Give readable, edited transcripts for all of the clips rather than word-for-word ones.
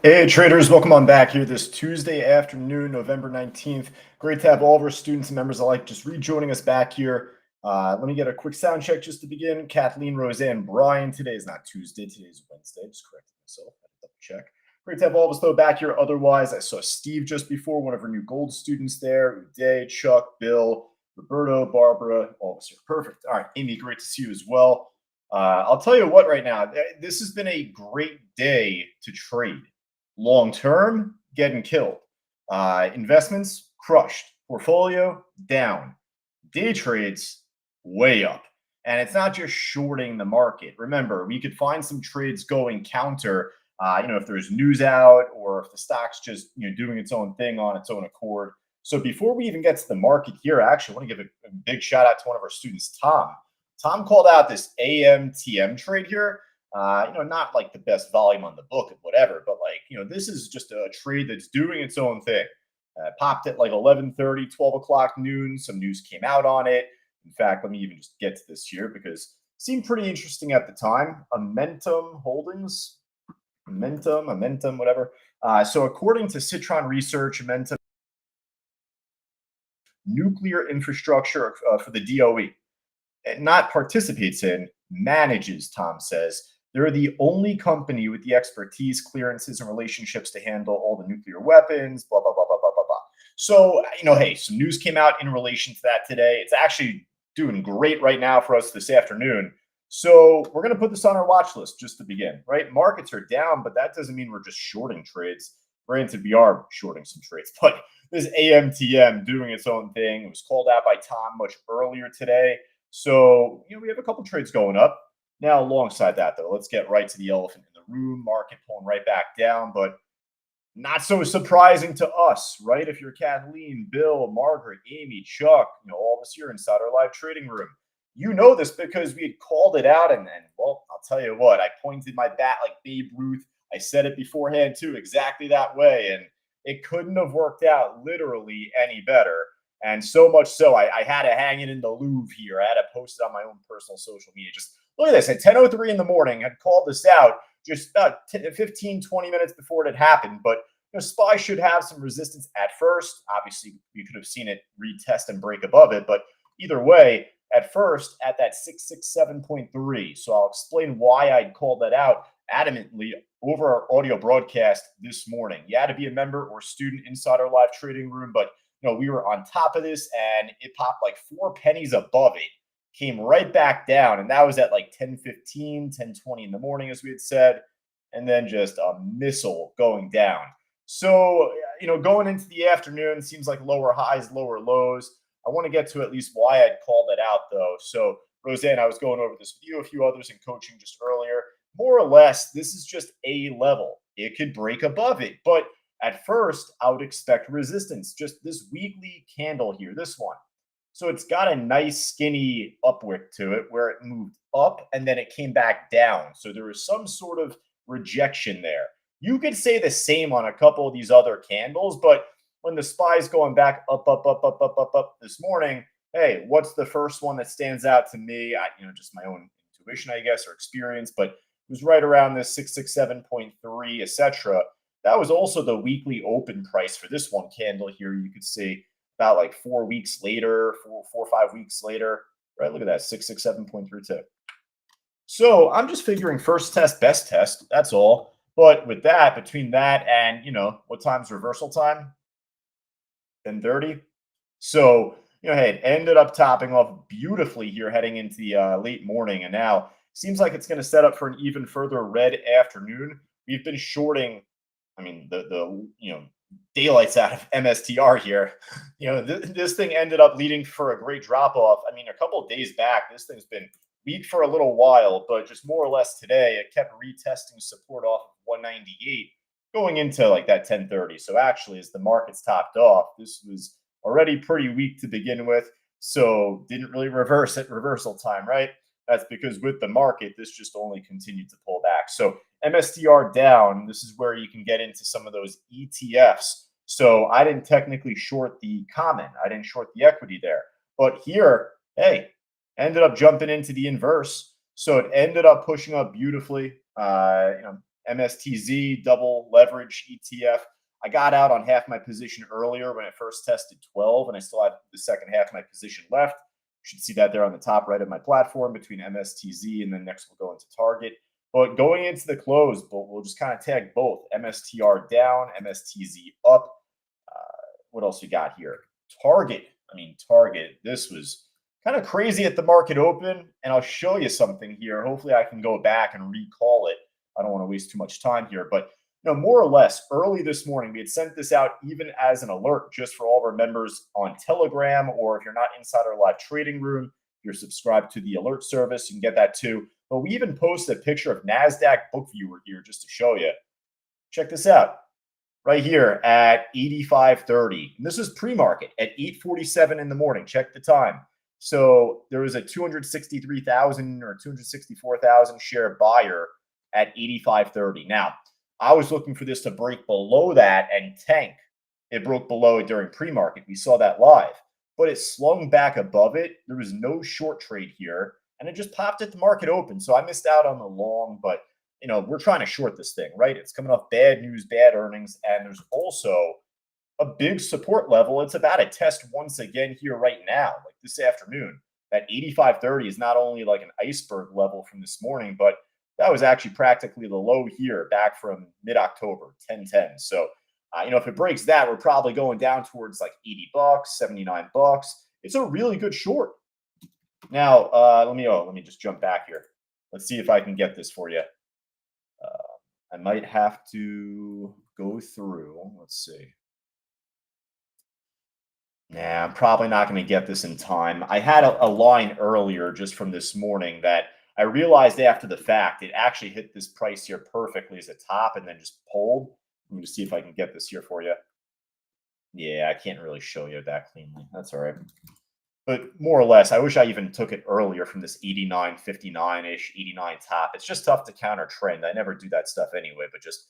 Hey traders, welcome on back here this Tuesday afternoon, November 19th. Great to have all of our students and members alike just rejoining us back here. Let me get a quick sound check just to begin. Kathleen, Roseanne, Brian. Today is not Tuesday, today is Wednesday. Just correcting myself. I had to double check. Great to have all of us though back here. Otherwise, I saw Steve just before, one of our new gold students there. Uday, Chuck, Bill, Roberto, Barbara, all of us here. Perfect. All right, Amy, great to see you as well. I'll tell you what right now, this has been a great day to trade. Long term, getting killed. Investments crushed. Portfolio down. Day trades way up. And it's not just shorting the market. Remember, we could find some trades going counter. If there's news out or if the stock's just doing its own thing on its own accord. So before we even get to the market here, I actually want to give a big shout out to one of our students, Tom. Tom called out this AMTM trade here. Not like the best volume on the book and whatever, but this is just a trade that's doing its own thing. Popped at like 11:30, 12 o'clock noon. Some news came out on it. In fact, let me even just get to this here because it seemed pretty interesting at the time. Momentum Holdings, Momentum, whatever. So according to Citron Research, Momentum nuclear infrastructure for the DOE, not participates in, manages, Tom says. They're the only company with the expertise, clearances, and relationships to handle all the nuclear weapons, blah, blah, blah, blah, blah, blah, blah. So, hey, some news came out in relation to that today. It's actually doing great right now for us this afternoon. So we're going to put this on our watch list just to begin, right? Markets are down, but that doesn't mean we're just shorting trades. Granted, we are shorting some trades, but this AMTM doing its own thing. It was called out by Tom much earlier today. So, we have a couple trades going up. Now, alongside that, though, let's get right to the elephant in the room. Market pulling right back down, but not so surprising to us, right? If you're Kathleen, Bill, Margaret, Amy, Chuck, all of us here inside our live trading room, you know this because we had called it out. And well, I'll tell you what, I pointed my bat like Babe Ruth. I said it beforehand, too, exactly that way. And it couldn't have worked out literally any better. And so much so, I had to hang it in the Louvre here. I had to post it on my own personal social media. Just look at this. At 10:03 in the morning, I had called this out just about 15, 20 minutes before it had happened. But SPY should have some resistance at first. Obviously, you could have seen it retest and break above it. But either way, at first, at that 667.3. So I'll explain why I'd called that out adamantly over our audio broadcast this morning. You had to be a member or student inside our live trading room, but we were on top of this and it popped like 4 pennies above it, came right back down. And that was at like 10:15, 10:20 in the morning, as we had said, and then just a missile going down. So, going into the afternoon, seems like lower highs, lower lows. I want to get to at least why I'd called that out, though. So, Roseanne, I was going over this with you, a few others in coaching just earlier. More or less, this is just a level. It could break above it, but at first, I would expect resistance, just this weekly candle here, this one. So it's got a nice skinny upwick to it where it moved up and then it came back down. So there was some sort of rejection there. You could say the same on a couple of these other candles, but when the SPY's going back up, up, up, up, up, up, up this morning, hey, what's the first one that stands out to me? Just my own intuition, I guess, or experience, but it was right around this 667.3, etc. That was also the weekly open price for this one candle here. You could see about like 4 weeks later, 4 or 5 weeks later, right? Look at that, 667.32. So I'm just figuring first test, best test. That's all. But with that, between that and what time's reversal time? 10:30. So hey, it ended up topping off beautifully here, heading into the late morning, and now seems like it's going to set up for an even further red afternoon. We've been shorting. I mean, the daylights out of MSTR here. This thing ended up leading for a great drop off. I mean, a couple of days back, this thing's been weak for a little while, but just more or less today, it kept retesting support off of 198 going into like that 10:30. So actually, as the market's topped off, this was already pretty weak to begin with. So didn't really reverse at reversal time, right? That's because with the market, this just only continued to pull back. So MSTR down, this is where you can get into some of those ETFs. So I didn't technically short the common. I didn't short the equity there. But here, hey, ended up jumping into the inverse. So it ended up pushing up beautifully. MSTZ double leverage ETF. I got out on half my position earlier when it first tested 12, and I still have the second half of my position left. You should see that there on the top right of my platform between MSTZ, and then next we'll go into Target. But going into the close, but we'll just kind of tag both MSTR down, MSTZ up. What else you got here? Target. I mean, Target. This was kind of crazy at the market open, and I'll show you something here. Hopefully, I can go back and recall it. I don't want to waste too much time here, but more or less early this morning, we had sent this out even as an alert just for all of our members on Telegram, or if you're not inside our live trading room, if you're subscribed to the alert service, you can get that too. But we even posted a picture of NASDAQ book viewer here just to show you. Check this out right here at 85.30. And this is pre-market at 8:47 in the morning. Check the time. So there was a 263,000 or 264,000 share buyer at 85.30. Now, I was looking for this to break below that and tank. It broke below it during pre-market. We saw that live, but it slung back above it. There was no short trade here, and it just popped at the market open. So I missed out on the long, but we're trying to short this thing, right? It's coming off bad news, bad earnings, and there's also a big support level. It's about a test once again here right now, like this afternoon. That 85.30 is not only like an iceberg level from this morning, but that was actually practically the low here back from mid-October, 10.10. So, if it breaks that, we're probably going down towards like $80, $79. It's a really good short. Now, let me just jump back here. Let's see if I can get this for you. I might have to go through. Let's see. Nah, I'm probably not going to get this in time. I had a line earlier just from this morning that I realized after the fact it actually hit this price here perfectly as a top and then just pulled. Let me just see if I can get this here for you. Yeah, I can't really show you that cleanly. That's all right. But more or less, I wish I even took it earlier from this 89.59-ish, 89 top. It's just tough to counter trend. I never do that stuff anyway, but just,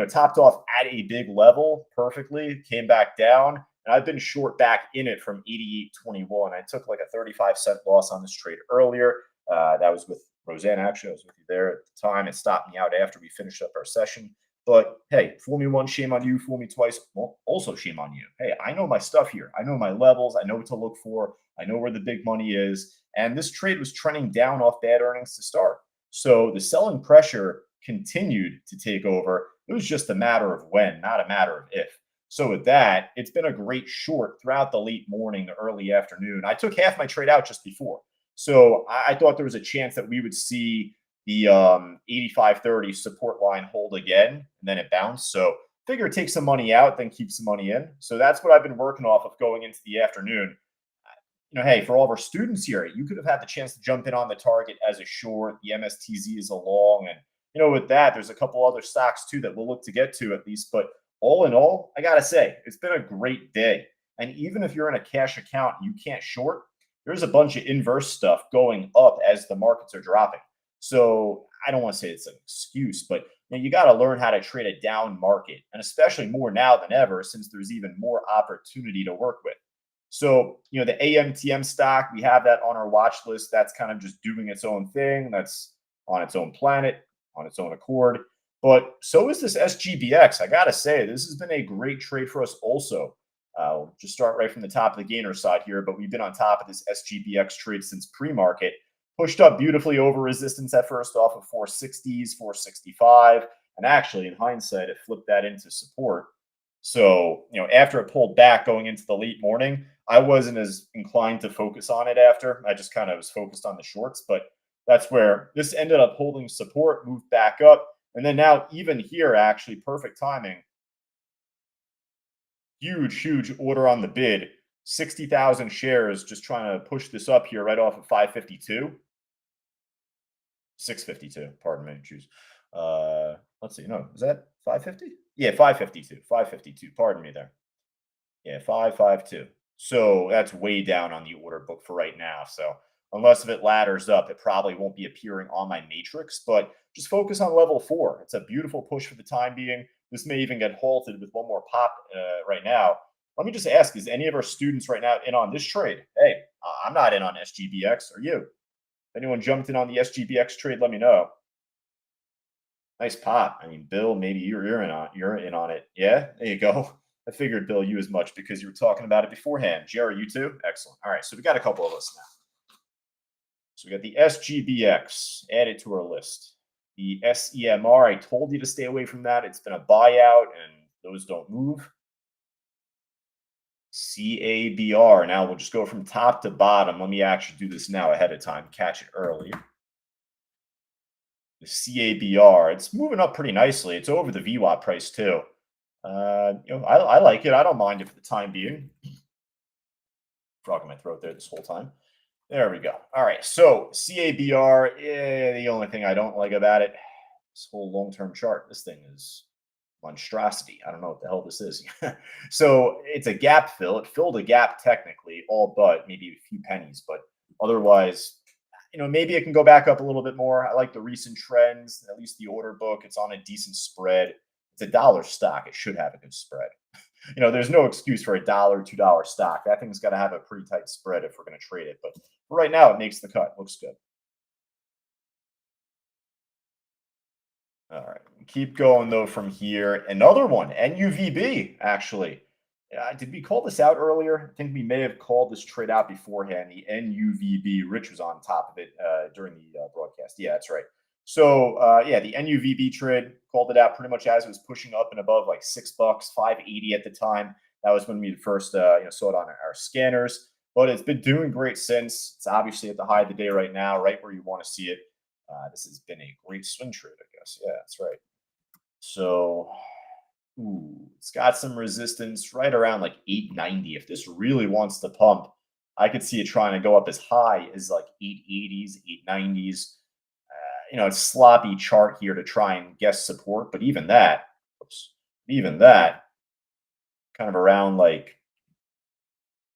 topped off at a big level perfectly, came back down, and I've been short back in it from 88.21. I took like a 35-cent loss on this trade earlier. That was with Roseanne, actually. I was with you there at the time. It stopped me out after we finished up our session. But hey, fool me once, shame on you. Fool me twice, well, also shame on you. Hey, I know my stuff here. I know my levels. I know what to look for. I know where the big money is. And this trade was trending down off bad earnings to start. So the selling pressure continued to take over. It was just a matter of when, not a matter of if. So with that, it's been a great short throughout the late morning, the early afternoon. I took half my trade out just before. So I thought there was a chance that we would see the 85.30 support line hold again, and then it bounced. So figure take some money out, then keep some money in. So that's what I've been working off of going into the afternoon. Hey, for all of our students here, you could have had the chance to jump in on the target as a short. The MSTZ is a long, and with that, there's a couple other stocks too that we'll look to get to at least. But all in all, I gotta say, it's been a great day. And even if you're in a cash account and you can't short, there's a bunch of inverse stuff going up as the markets are dropping. So I don't want to say it's an excuse, but you got to learn how to trade a down market, and especially more now than ever since there's even more opportunity to work with. So, the AMTM stock, we have that on our watch list. That's kind of just doing its own thing. That's on its own planet, on its own accord. But so is this SGBX. I got to say, this has been a great trade for us also. We'll just start right from the top of the gainer side here, but we've been on top of this SGBX trade since pre-market. Pushed up beautifully over resistance at first off of 460s, 465. And actually, in hindsight, it flipped that into support. So, after it pulled back going into the late morning, I wasn't as inclined to focus on it after. I just kind of was focused on the shorts. But that's where this ended up holding support, moved back up. And then now, even here, actually, perfect timing. Huge order on the bid. 60,000 shares just trying to push this up here right off of 552. 652, pardon me, choose. Let's see, no, is that 550? Yeah, 552, 552, pardon me there. Yeah, 552. So that's way down on the order book for right now. So unless if it ladders up, it probably won't be appearing on my matrix, but just focus on level 4. It's a beautiful push for the time being. This may even get halted with one more pop right now. Let me just ask, is any of our students right now in on this trade? Hey, I'm not in on SGBX. Are you? If anyone jumped in on the SGBX trade, let me know. Nice pot. I mean, Bill, maybe you're in on it. Yeah, there you go. I figured, Bill, you as much because you were talking about it beforehand. Jerry, you too? Excellent. All right, so we got a couple of us now. So we got the SGBX added to our list. The SEMR, I told you to stay away from that. It's been a buyout and those don't move. CABR. Now we'll just go from top to bottom. Let me actually do this now ahead of time, catch it early. The CABR, it's moving up pretty nicely. It's over the VWAP price too. I like it. I don't mind it for the time being. Frog in my throat there this whole time. There we go. All right. So CABR, the only thing I don't like about it, this whole long-term chart, this thing is monstrosity. I don't know what the hell this is. So it's a gap fill. It filled a gap technically, all but maybe a few pennies, but otherwise, maybe it can go back up a little bit more. I like the recent trends, at least the order book. It's on a decent spread. It's a dollar stock. It should have a good spread. There's no excuse for a dollar, $2 stock. That thing's got to have a pretty tight spread if we're going to trade it. But right now, it makes the cut. Looks good. All right. Keep going, though, from here. Another one, NUVB, actually. Did we call this out earlier? I think we may have called this trade out beforehand. The NUVB, Rich was on top of it during the broadcast. Yeah, that's right. So, yeah, the NUVB trade called it out pretty much as it was pushing up and above like $6, 580 at the time. That was when we first saw it on our scanners. But it's been doing great since. It's obviously at the high of the day right now, right where you want to see it. This has been a great swing trade, I guess. Yeah, that's right. So, it's got some resistance right around like 890. If this really wants to pump, I could see it trying to go up as high as like 880s, 890s. It's sloppy chart here to try and guess support, but even that, kind of around like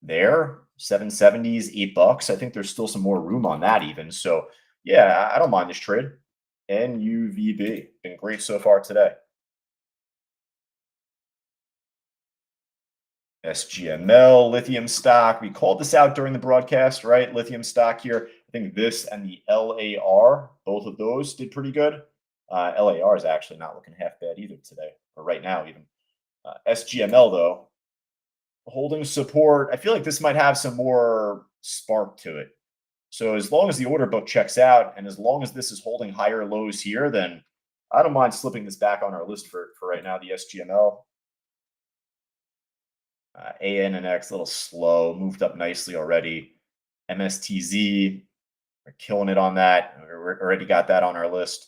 there, 770s, $8. I think there's still some more room on that even. So yeah, I don't mind this trade. NUVB been great so far today. SGML, lithium stock. We called this out during the broadcast, right? Lithium stock here. I think this and the LAR, both of those did pretty good. LAR is actually not looking half bad either today, or right now even. SGML, though, holding support. I feel like this might have some more spark to it. So as long as the order book checks out and as long as this is holding higher lows here, then I don't mind slipping this back on our list for right now, the SGML. AN and X a little slow, moved up nicely already. MSTZ, we're killing it on that. We already got that on our list.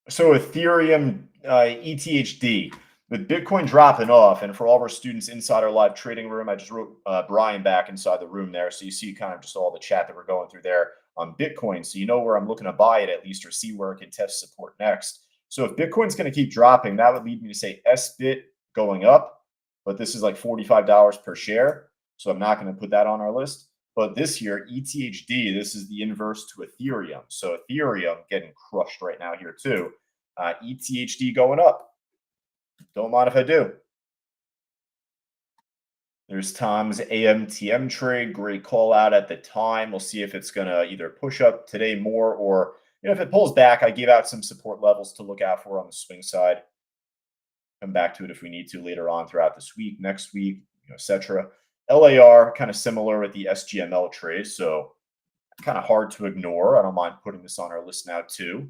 So Ethereum, ETHD, with Bitcoin dropping off, and for all of our students inside our live trading room, I just wrote Brian back inside the room there, so you see kind of just all the chat that we're going through there on Bitcoin, so you know where I'm looking to buy it at least, or see where it can test support next. So if Bitcoin's going to keep dropping, that would lead me to say SBIT going up, but this is like $45 per share, so I'm not going to put that on our list. But this year, ETHD, this is the inverse to Ethereum. So Ethereum getting crushed right now here too. ETHD going up. Don't mind if I do. There's Tom's AMTM trade. Great call out at the time. We'll see if it's going to either push up today more or if it pulls back, I give out some support levels to look out for on the swing side. Come back to it if we need to later on throughout this week, next week, etc. LAR kind of similar with the SGML trade, so kind of hard to ignore. I don't mind putting this on our list now too.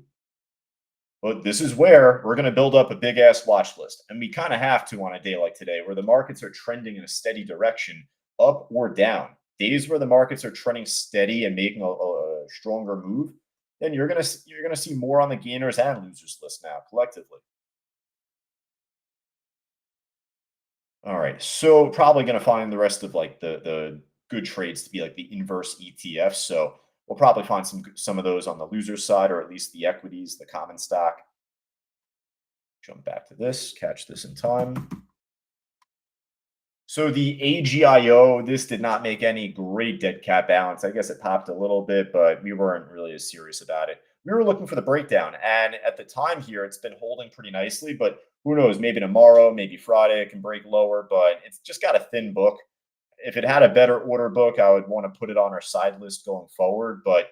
But this is where we're going to build up a big ass watch list. And we kind of have to on a day like today where the markets are trending in a steady direction, up or down. Days where the markets are trending steady and making a stronger move, then you're going to see more on the gainers and losers list now collectively. All right, so probably going to find the rest of like the good trades to be like the inverse ETFs. So we'll probably find some of those on the loser side, or at least the equities, the common stock. Jump back to this, catch this in time. So the AGIO, this did not make any great dead cat balance. I guess it popped a little bit, but we weren't really as serious about it. We were looking for the breakdown, and at the time here, it's been holding pretty nicely, but who knows, maybe tomorrow, maybe Friday, it can break lower, but it's just got a thin book. if it had a better order book, I would want to put it on our side list going forward. But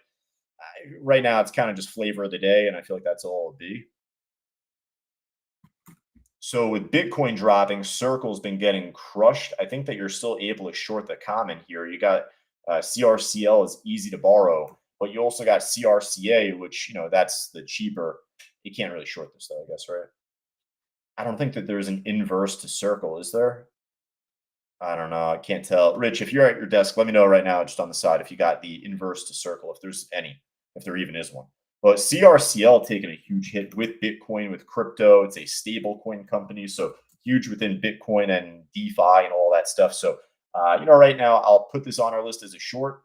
right now, it's kind of just flavor of the day, and I feel like that's all it'll be. So with Bitcoin dropping, Circle's been getting crushed. I think that you're still able to short the common here. You got CRCL is easy to borrow, but you also got CRCA, which that's the cheaper. You can't really short this though, I guess, right? I don't think that there's an inverse to Circle, is there? I don't know. I can't tell. Rich, if you're at your desk, let me know right now, just on the side, if you got the inverse to Circle, if there's any, if there even is one. But CRCL taking a huge hit with Bitcoin, with crypto. It's a stable coin company, so huge within Bitcoin and DeFi and all that stuff. So, right now, I'll put this on our list as a short.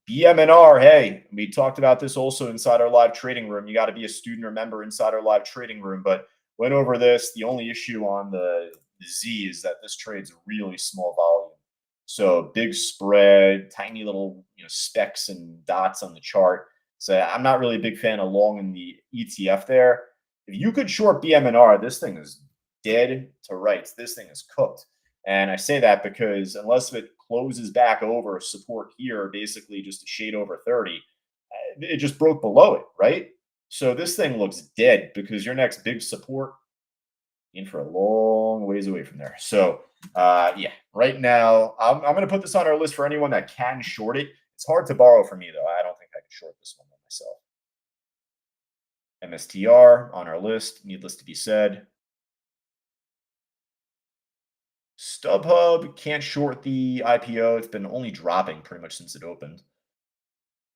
BMNR, hey, we talked about this also inside our live trading room. You got to be a student or member inside our live trading room, but went over this. The only issue on the Z is that this trade's really small volume. So big spread, tiny little specks and dots on the chart. So I'm not really a big fan of long in the ETF there. If you could short BMNR, this thing is dead to rights. This thing is cooked. And I say that because unless it closes back over support here, basically just a shade over 30, it just broke below it, right? So this thing looks dead because your next big support in for a long ways away from there. So yeah, right now I'm going to put this on our list for anyone that can short it. It's hard to borrow for me though. I don't think I can short this one myself. MSTR on our list, needless to be said. StubHub can't short the IPO. It's been only dropping pretty much since it opened.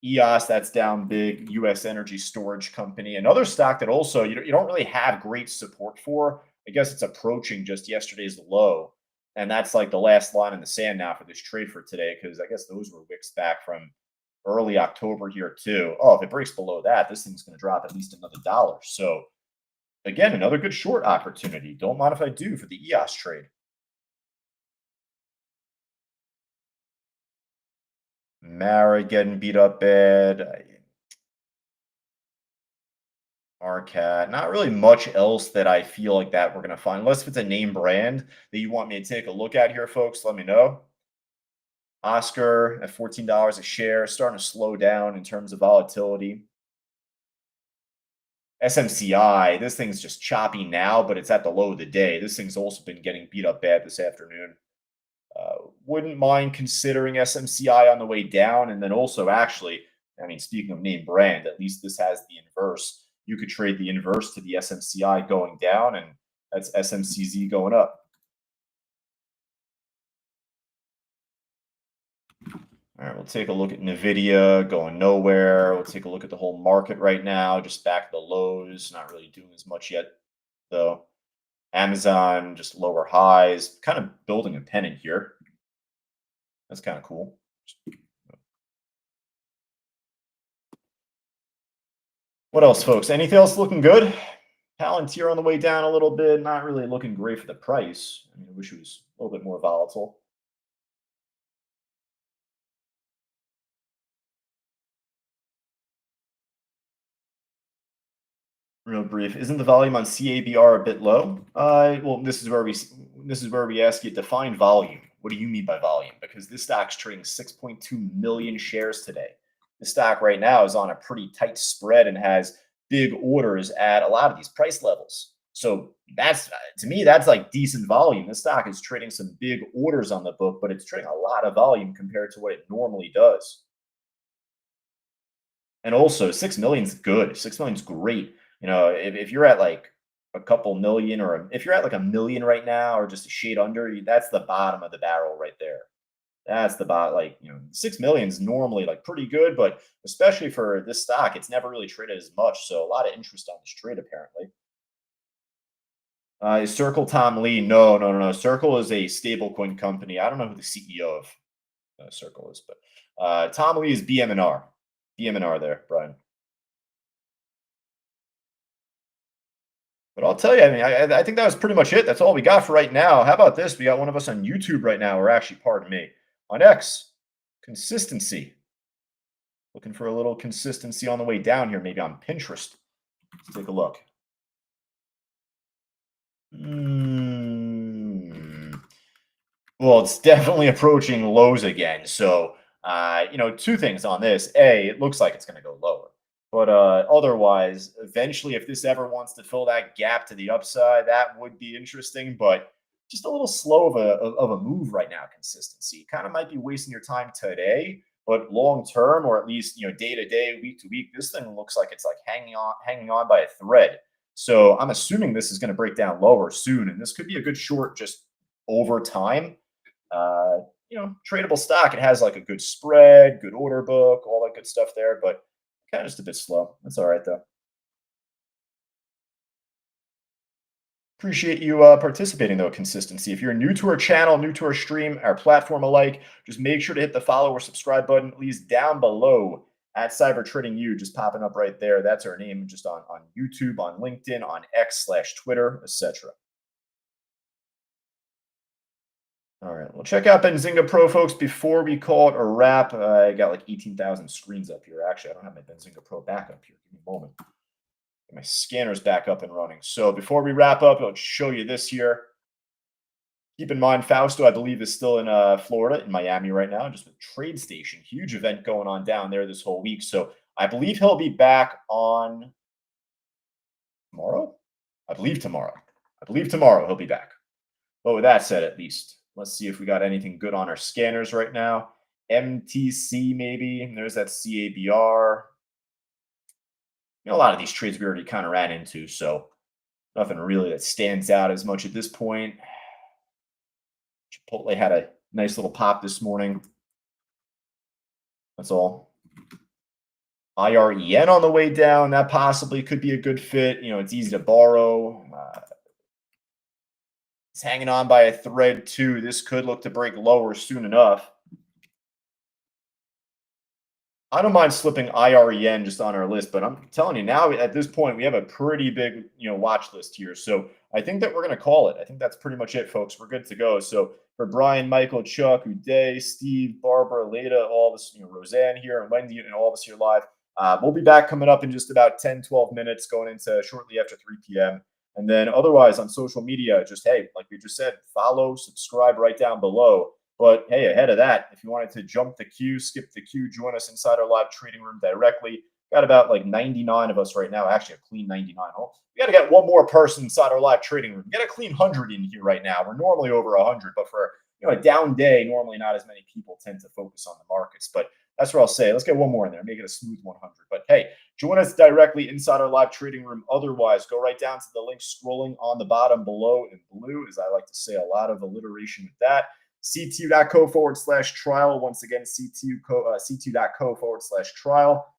EOS, that's down big. U.S. Energy Storage Company, another stock that also you don't really have great support for. I guess it's approaching just yesterday's low, and that's like the last line in the sand now for this trade for today, because I guess those were wicks back from early October here too. Oh, if it breaks below that, this thing's going to drop at least another $1. So again, another good short opportunity. Don't mind if I do for the EOS trade. Mara getting beat up bad. RCAT. Not really much else that I feel like that we're going to find. Unless if it's a name brand that you want me to take a look at here, folks, let me know. Oscar at $14 a share, starting to slow down in terms of volatility. SMCI, this thing's just choppy now, but it's at the low of the day. This thing's also been getting beat up bad this afternoon. Wouldn't mind considering SMCI on the way down. And then also, actually, I mean, speaking of name brand, at least this has the inverse. You could trade the inverse to the SMCI going down, and that's SMCZ going up. All right, we'll take a look at NVDA going nowhere. We'll take a look at the whole market right now, just back to the lows, not really doing as much yet, though. Amazon, just lower highs, kind of building a pennant here. That's kind of cool. What else, folks? Anything else looking good? Palantir on the way down a little bit. Not really looking great for the price. I mean, I wish it was a little bit more volatile. Real brief. Isn't the volume on CABR a bit low? Well, this is where we ask you define volume. What do you mean by volume? Because this stock's trading 6.2 million shares today. The stock right now is on a pretty tight spread and has big orders at a lot of these price levels. So that's to me, that's like decent volume. This stock is trading some big orders on the book, but it's trading a lot of volume compared to what it normally does. And also, 6 million is good. 6 million is great. If you're at like a couple million, or if you're at like a million right now, or just a shade under, that's the bottom of the barrel right there. That's the bot. Like 6 million is normally like pretty good, but especially for this stock, it's never really traded as much. So a lot of interest on this trade apparently. Is Circle Tom Lee? No, no, no, no. Circle is a stablecoin company. I don't know who the CEO of Circle is, but Tom Lee is BMNR. BMNR there, Brian. But I'll tell you, I mean, I think that was pretty much it. That's all we got for right now. How about this? We got one of us on YouTube right now, or actually, pardon me, on X. Consistency. Looking for a little consistency on the way down here, maybe on Pinterest. Let's take a look. Well, it's definitely approaching lows again. So, two things on this. A, it looks like it's going to go lower. But otherwise, eventually, if this ever wants to fill that gap to the upside, that would be interesting. But just a little slow of a move right now. Consistency kind of might be wasting your time today, but long term, or at least day to day, week to week, this thing looks like it's like hanging on by a thread. So I'm assuming this is going to break down lower soon, and this could be a good short just over time. Tradable stock. It has like a good spread, good order book, all that good stuff there, but kind of just a bit slow. That's all right though. Appreciate you participating though. Consistency. If you're new to our channel, new to our stream, our platform alike, just make sure to hit the follow or subscribe button, at least down below at Cyber Trading U, just popping up right there. That's our name, just on YouTube, on LinkedIn, on X/Twitter, etc. All right. Well, check out Benzinga Pro, folks, before we call it a wrap. I got like 18,000 screens up here. Actually, I don't have my Benzinga Pro back up here. Give me a moment. Get my scanner's back up and running. So before we wrap up, I'll show you this here. Keep in mind, Fausto, I believe, is still in Florida, in Miami right now, just with TradeStation. Huge event going on down there this whole week. So I believe he'll be back on tomorrow. I believe tomorrow. I believe tomorrow he'll be back. But with that said, at least, let's see if we got anything good on our scanners right now. MTC maybe. There's that CABR. A lot of these trades we already kind of ran into, so nothing really that stands out as much at this point. Chipotle had a nice little pop this morning. That's all. IREN on the way down. That possibly could be a good fit. It's easy to borrow. It's hanging on by a thread too. This could look to break lower soon enough. I don't mind slipping IREN just on our list, but I'm telling you now at this point, we have a pretty big, watch list here. So I think that we're going to call it. I think that's pretty much it, folks. We're good to go. So for Brian, Michael, Chuck, Uday, Steve, Barbara, Leda, all this, Roseanne here and Wendy and all of us here live. We'll be back coming up in just about 10, 12 minutes going into shortly after 3 p.m. And then otherwise on social media, just, hey, like we just said, follow, subscribe right down below. But hey, ahead of that, if you wanted to jump the queue, skip the queue, join us inside our live trading room directly. Got about like 99 of us right now. Actually, a clean 99. Oh, we got to get one more person inside our live trading room. Get a clean 100 in here right now. We're normally over 100, but for a down day, normally not as many people tend to focus on the markets. But that's what I'll say. Let's get one more in there. Make it a smooth 100. But hey, join us directly inside our live trading room. Otherwise, go right down to the link scrolling on the bottom below in blue, as I like to say, a lot of alliteration with that. CTU.co/trial. Once again, CTU.co/trial.